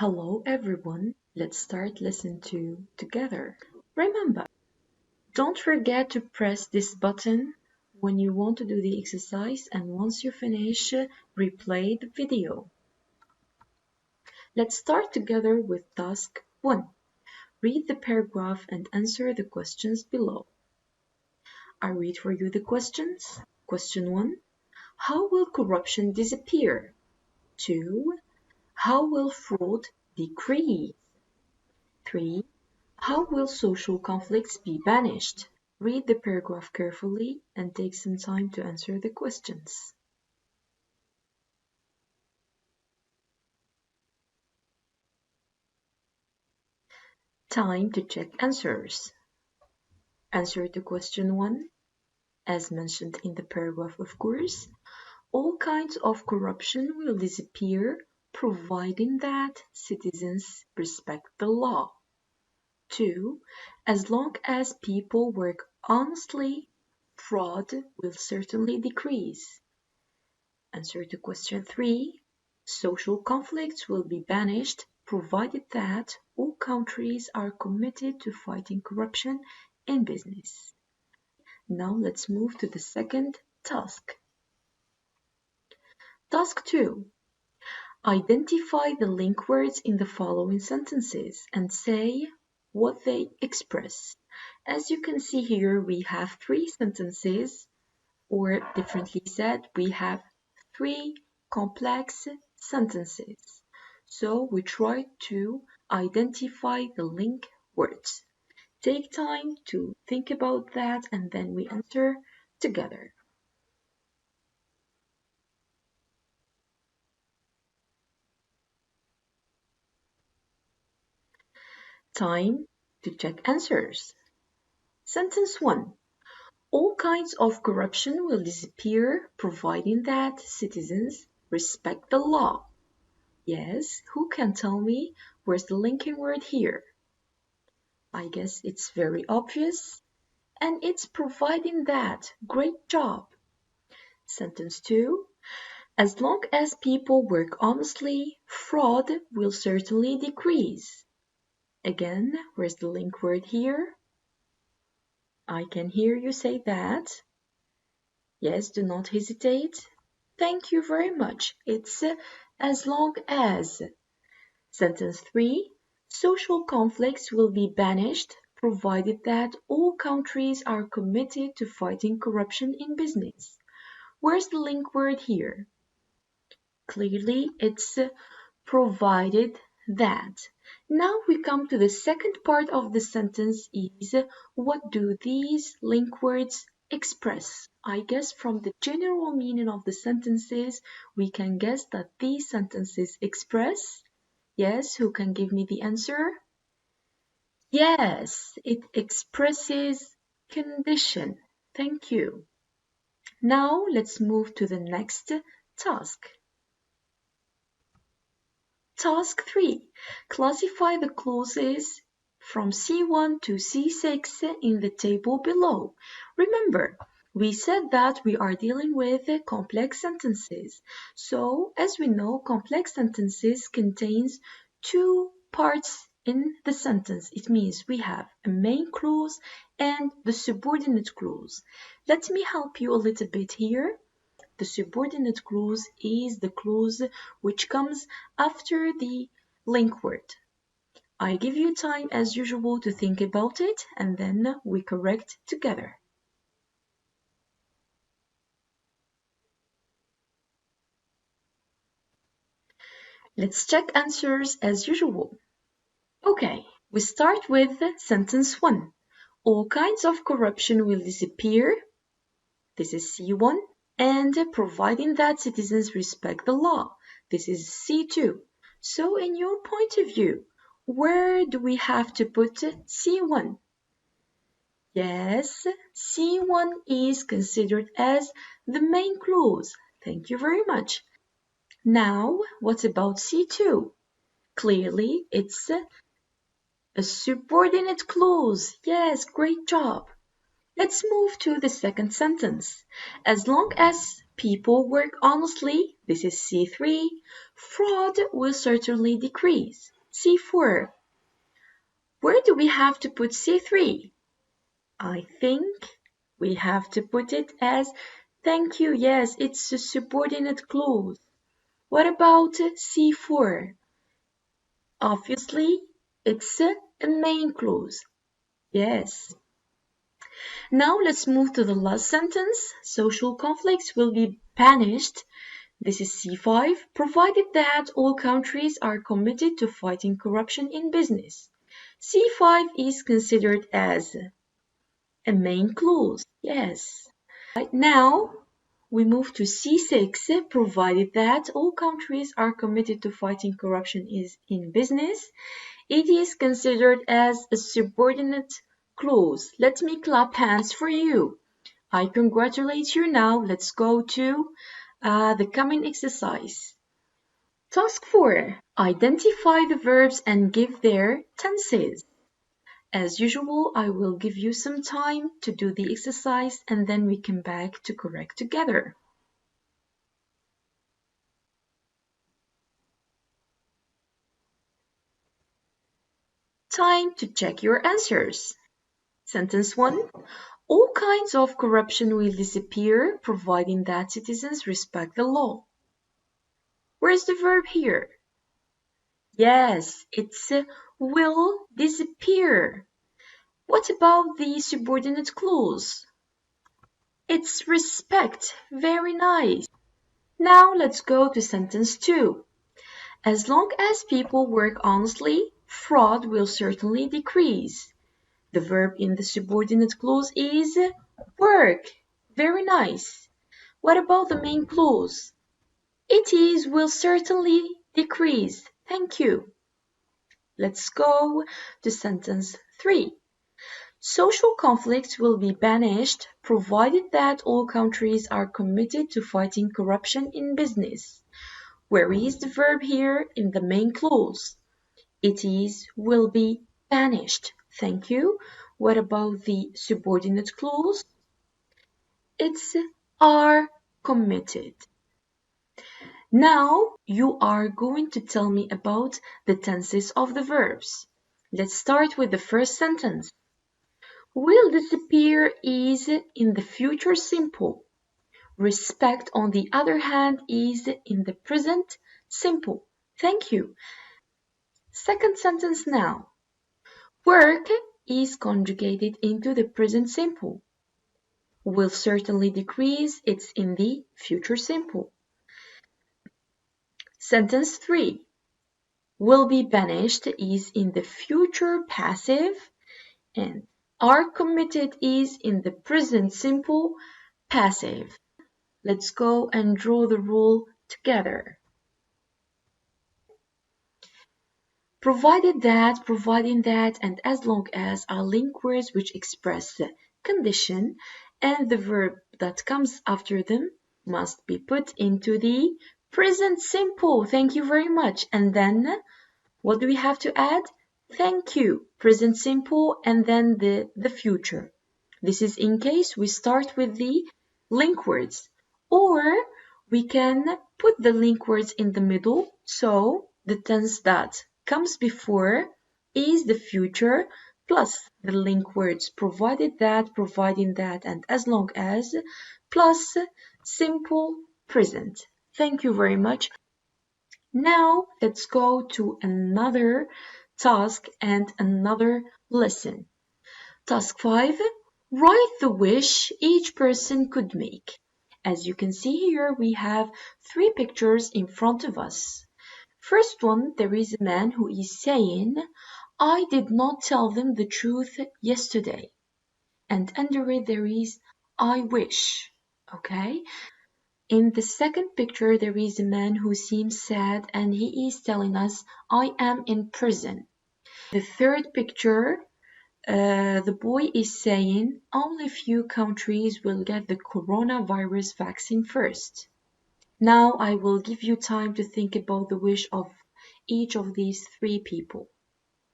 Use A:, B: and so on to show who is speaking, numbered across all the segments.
A: Hello everyone, let's start lesson 2 together. Remember, don't forget to press this button when you want to do the exercise, and once you finish, replay the video. Let's start together with task 1. Read the paragraph and answer the questions below. I read for you the questions. Question 1. How will corruption disappear? 2. How will fraud decrease? 3. How will social conflicts be banished? Read the paragraph carefully and take some time to answer the questions. Time to check answers. Answer to question 1, as mentioned in the paragraph, of course. All kinds of corruption will disappear, providing that citizens respect the law. 2. As long as people work honestly, fraud will certainly decrease. Answer to question 3. Social conflicts will be banished, provided that all countries are committed to fighting corruption in business. Now let's move to the second task. Task 2. Identify the link words in the following sentences and say what they express. As you can see here, we have 3 sentences, or differently said, we have 3 complex sentences. So we try to identify the link words. Take time to think about that and then we answer together. Time to check answers. Sentence 1. All kinds of corruption will disappear, providing that citizens respect the law. Yes, who can tell me where's the linking word here? I guess it's very obvious, and it's providing that. Great job. Sentence 2. As long as people work honestly, fraud will certainly decrease. Again, where's the link word here? I can hear you say that. Yes, do not hesitate. Thank you very much. It's as long as. Sentence 3. Social conflicts will be banished, provided that all countries are committed to fighting corruption in business. Where's the link word here? Clearly, it's provided that. Now we come to the second part of the sentence is what do these link words express? I guess from the general meaning of the sentences, we can guess that these sentences express. Yes, who can give me the answer? Yes, it expresses condition. Thank you. Now let's move to the next task. Task 3. Classify the clauses from C1 to C6 in the table below. Remember, we said that we are dealing with complex sentences. So, as we know, complex sentences contains 2 parts in the sentence. It means we have a main clause and the subordinate clause. Let me help you a little bit here. The subordinate clause is the clause which comes after the link word. I give you time as usual to think about it and then we correct together. Let's check answers as usual. Okay, we start with sentence 1. All kinds of corruption will disappear. This is C1. And providing that citizens respect the law. This is C2. So in your point of view, where do we have to put C1? Yes, C1 is considered as the main clause. Thank you very much. Now, what about C2? Clearly, it's a subordinate clause. Yes, great job. Let's move to the second sentence. As long as people work honestly, this is C3, fraud will certainly decrease. C4. Where do we have to put C3? I think we have to put it as thank you. Yes, it's a subordinate clause. What about C4? Obviously, it's a main clause. Yes. Now let's move to the last sentence. Social conflicts will be banished. This is C5, provided that all countries are committed to fighting corruption in business. C5 is considered as a main clause. Yes. Right now, we move to C6, provided that all countries are committed to fighting corruption in business. It is considered as a subordinate clause. Let me clap hands for you. I congratulate you now. Let's go to the coming exercise. Task 4. Identify the verbs and give their tenses. As usual, I will give you some time to do the exercise and then we come back to correct together. Time to check your answers. Sentence 1. All kinds of corruption will disappear, providing that citizens respect the law. Where's the verb here? Yes, it's will disappear. What about the subordinate clause? It's respect. Very nice. Now let's go to sentence 2. As long as people work honestly, fraud will certainly decrease. The verb in the subordinate clause is work. Very nice. What about the main clause? It is will certainly decrease. Thank you. Let's go to sentence 3. Social conflicts will be banished, provided that all countries are committed to fighting corruption in business. Where is the verb here in the main clause? It is will be banished. Thank you. What about the subordinate clause? It's are committed. Now you are going to tell me about the tenses of the verbs. Let's start with the first sentence. Will disappear is in the future simple. Respect, on the other hand, is in the present simple. Thank you. Second sentence now. Work is conjugated into the present simple. Will certainly decrease, it's in the future simple. Sentence 3. Will be banished is in the future passive, and are committed is in the present simple passive. Let's go and draw the rule together. Providing that, and as long as are link words which express the condition, and the verb that comes after them must be put into the present simple. Thank you very much. And then what do we have to add? Thank you. Present simple and then the future. This is in case we start with the link words. Or we can put the link words in the middle. So the tense that comes before is the future plus the link words providing that, and as long as plus simple present. Thank you very much. Now let's go to another task and another lesson. Task 5. Write the wish each person could make. As you can see here, we have 3 pictures in front of us. First one, there is a man who is saying, I did not tell them the truth yesterday. And under it there is, I wish. Okay? In the second picture, there is a man who seems sad and he is telling us, I am in prison. The third picture, the boy is saying, only few countries will get the coronavirus vaccine first. Now I will give you time to think about the wish of each of these 3 people.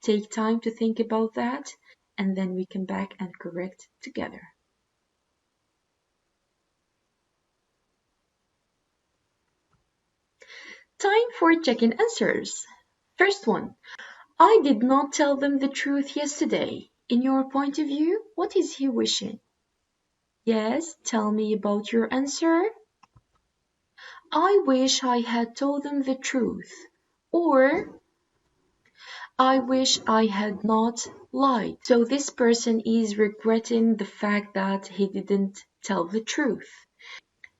A: Take time to think about that, and then we come back and correct together. Time for checking answers. First one. I did not tell them the truth yesterday. In your point of view, what is he wishing? Yes, tell me about your answer. I wish I had told them the truth. Or, I wish I had not lied. So this person is regretting the fact that he didn't tell the truth.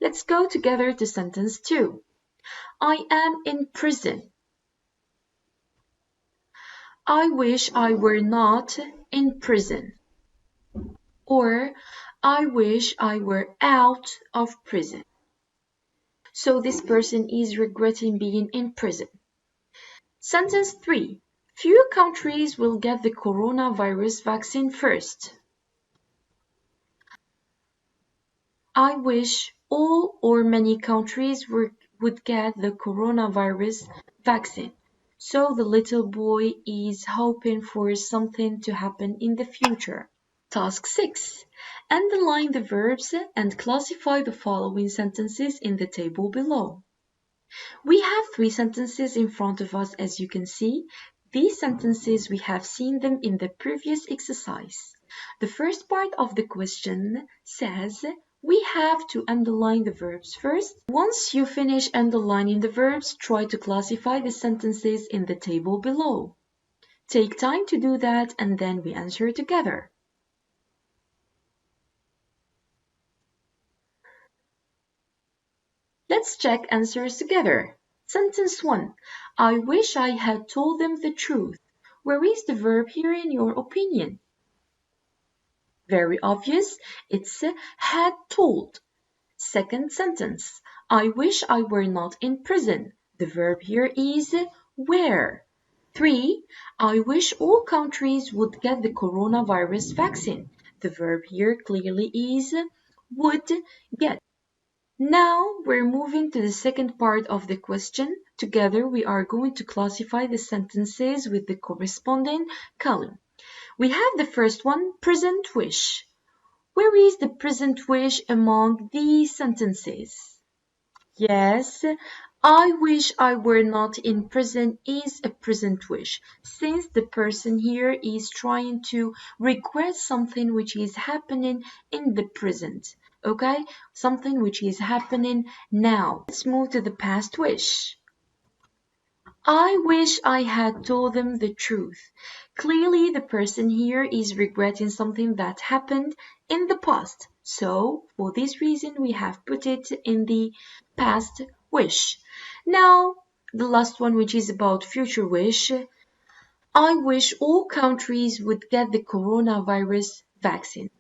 A: Let's go together to sentence 2. I am in prison. I wish I were not in prison. Or, I wish I were out of prison. So this person is regretting being in prison. Sentence 3. Few countries will get the coronavirus vaccine first. I wish all or many countries would get the coronavirus vaccine. So the little boy is hoping for something to happen in the future. Task 6. Underline the verbs and classify the following sentences in the table below. We have 3 sentences in front of us, as you can see. These sentences, we have seen them in the previous exercise. The first part of the question says we have to underline the verbs first. Once you finish underlining the verbs, try to classify the sentences in the table below. Take time to do that and then we answer together. Let's check answers together. Sentence 1. I wish I had told them the truth. Where is the verb here in your opinion? Very obvious. It's had told. Second sentence. I wish I were not in prison. The verb here is were. 3. I wish all countries would get the coronavirus vaccine. The verb here clearly is would get. Now we're moving to the second part of the question. Together we are going to classify the sentences with the corresponding column. We have the first one, present wish. Where is the present wish among these sentences? Yes, I wish I were not in prison is a present wish, since the person here is trying to regret something which is happening in the present. Okay, something which is happening now. Let's move to the past wish. I wish I had told them the truth. Clearly, the person here is regretting something that happened in the past. So, for this reason, we have put it in the past wish. Now, the last one, which is about future wish. I wish all countries would get the coronavirus vaccine.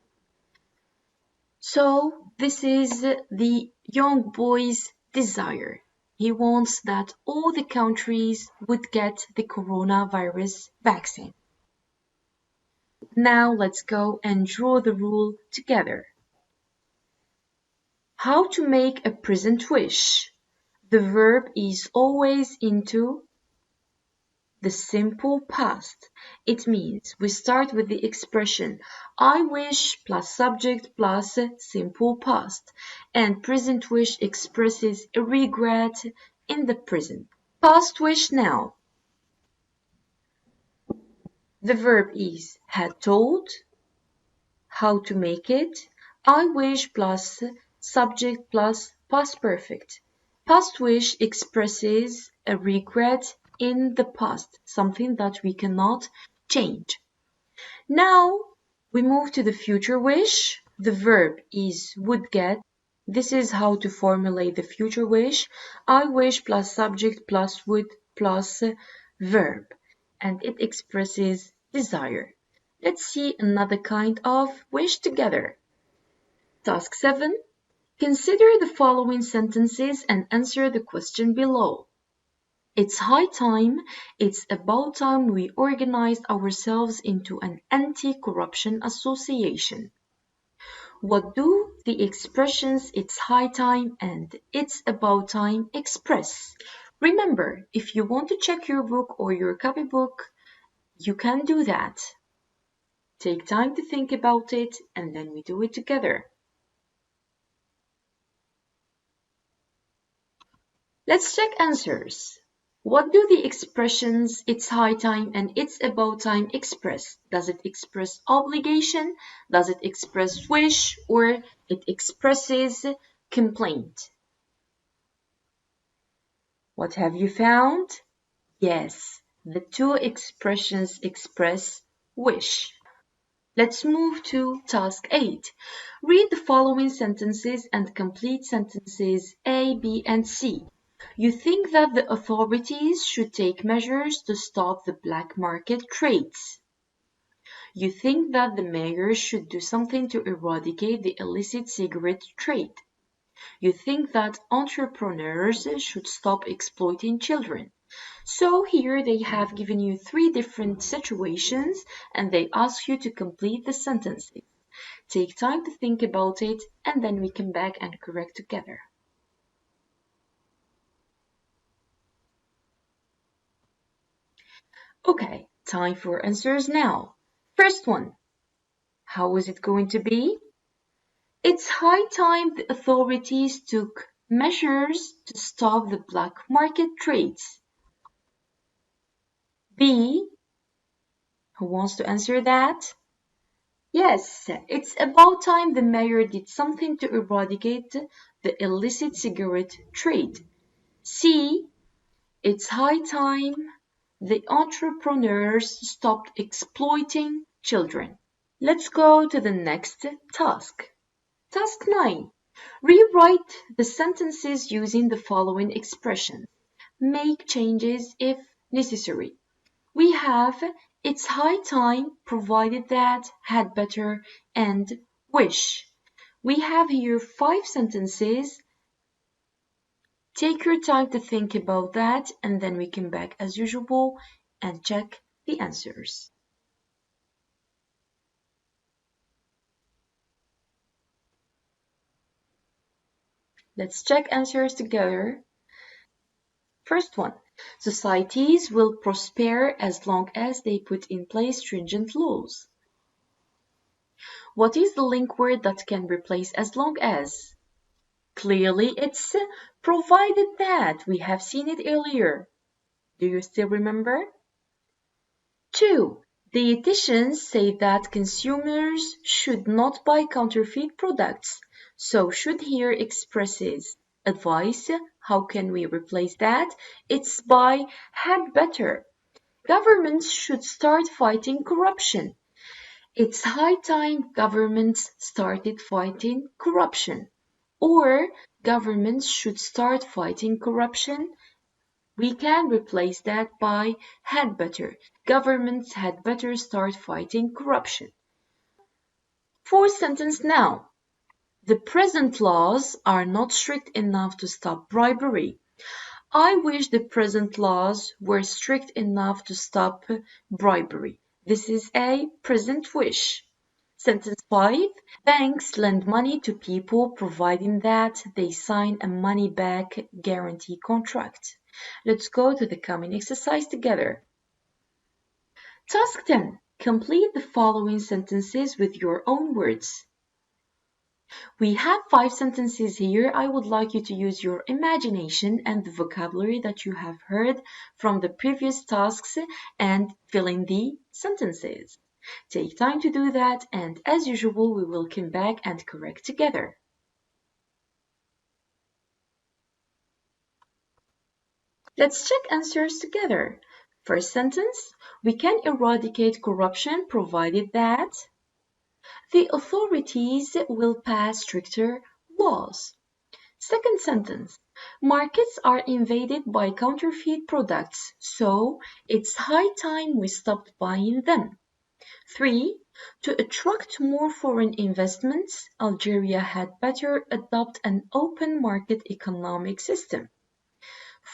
A: So this is the young boy's desire. He wants that all the countries would get the coronavirus vaccine. Now let's go and draw the rule together. How to make a present wish. The verb is always into the simple past. It means we start with the expression I wish plus subject plus simple past, and present wish expresses a regret in the present. Past wish now. The verb is had told. How to make it? I wish plus subject plus past perfect. Past wish expresses a regret in the past, something that we cannot change. Now we move to the future wish. The verb is would get. This is how to formulate the future wish. I wish plus subject plus would plus verb, and it expresses desire. Let's see another kind of wish together. Task 7. Consider the following sentences and answer the question below. It's high time, it's about time we organized ourselves into an anti-corruption association. What do the expressions it's high time and it's about time express? Remember, if you want to check your book or your copybook, you can do that. Take time to think about it and then we do it together. Let's check answers. What do the expressions "it's high time" and "it's about time" express? Does it express obligation? Does it express wish? Or it expresses complaint? What have you found? Yes, the two expressions express wish. Let's move to task 8. Read the following sentences and complete sentences A, B, and C. You think that the authorities should take measures to stop the black market trades. You think that the mayor should do something to eradicate the illicit cigarette trade. You think that entrepreneurs should stop exploiting children. So here they have given you 3 different situations and they ask you to complete the sentences. Take time to think about it and then we come back and correct together. Okay, time for answers now. First one, how is it going to be? It's high time the authorities took measures to stop the black market trades. B, who wants to answer that? Yes, it's about time the mayor did something to eradicate the illicit cigarette trade. C, it's high time the entrepreneurs stopped exploiting children. Let's go to the next task. Task 9. Rewrite the sentences using the following expressions. Make changes if necessary. We have "it's high time," provided that, had better, and wish. We have here 5 sentences. Take your time to think about that and then we come back as usual and check the answers. Let's check answers together. First one, societies will prosper as long as they put in place stringent laws. What is the link word that can replace as long as? Clearly it's provided that. We have seen it earlier. Do you still remember? 2. Dietitians say that consumers should not buy counterfeit products. So should here expresses advice. How can we replace that? It's by had better. Governments should start fighting corruption. It's high time governments started fighting corruption. Or governments should start fighting corruption. We can replace that by had better. Governments had better start fighting corruption. Fourth sentence now. The present laws are not strict enough to stop bribery. I wish the present laws were strict enough to stop bribery. This is a present wish. Sentence 5. Banks lend money to people providing that they sign a money-back guarantee contract. Let's go to the coming exercise together. Task 10. Complete the following sentences with your own words. We have 5 sentences here. I would like you to use your imagination and the vocabulary that you have heard from the previous tasks and fill in the sentences. Take time to do that and as usual we will come back and correct together. Let's check answers together. First sentence, we can eradicate corruption provided that the authorities will pass stricter laws. Second sentence, markets are invaded by counterfeit products, so it's high time we stopped buying them. 3. To attract more foreign investments, Algeria had better adopt an open market economic system.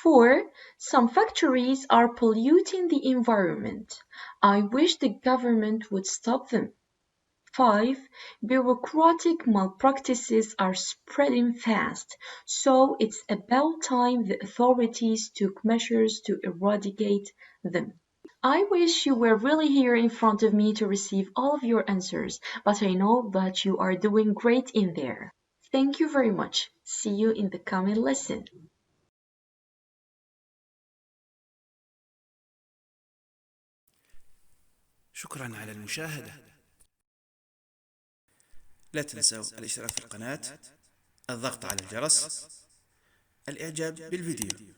A: 4. Some factories are polluting the environment. I wish the government would stop them. 5. Bureaucratic malpractices are spreading fast, so it's about time the authorities took measures to eradicate them. I wish you were really here in front of me to receive all of your answers, but I know that you are doing great in there. Thank you very much. See you in the coming lesson.
B: شكرا على المشاهدة. لا تنسوا الاشتراك في القناة، الضغط على الجرس، الإعجاب بالفيديو.